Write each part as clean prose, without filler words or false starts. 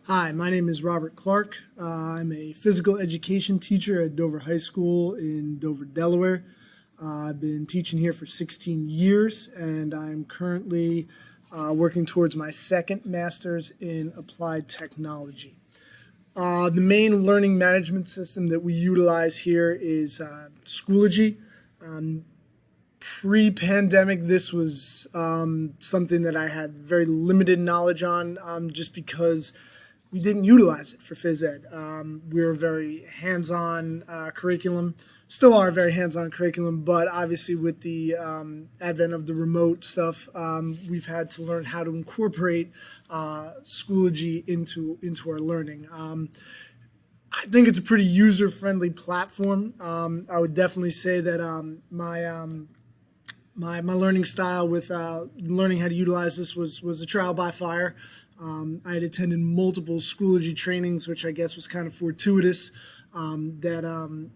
Hi, my name is Robert Clark. I'm a physical education teacher at Dover High School in Dover, Delaware. I've been teaching here for 16 years, and I'm currently working towards my second master's in applied technology. The main learning management system that we utilize here is Schoology. Um, Pre-pandemic, this was something that I had very limited knowledge on, just because we didn't utilize it for phys ed. We were a very hands-on curriculum, still are a very hands-on curriculum, but obviously with the advent of the remote stuff, we've had to learn how to incorporate Schoology into our learning. I think it's a pretty user-friendly platform. I would definitely say that my learning style with learning how to utilize this was a trial by fire. I had attended multiple Schoology trainings, which I guess was kind of fortuitous, that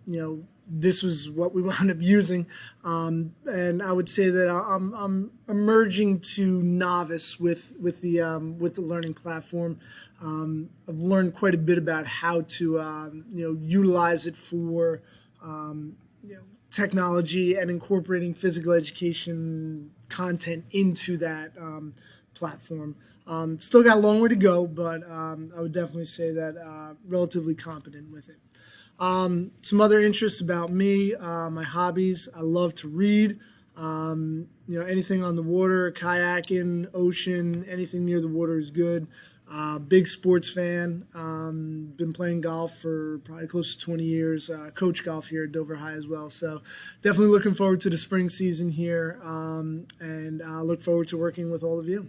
this was what we wound up using, and I would say that I'm emerging to novice with the learning platform. I've learned quite a bit about how to utilize it for technology and incorporating physical education content into that platform. Still got a long way to go, but I would definitely say that relatively competent with it. Some other interests about me, my hobbies. I love to read. Anything on the water, kayaking, ocean, anything near the water is good. Big sports fan. Been playing golf for probably close to 20 years. Coach golf here at Dover High as well. So definitely looking forward to the spring season here, and look forward to working with all of you.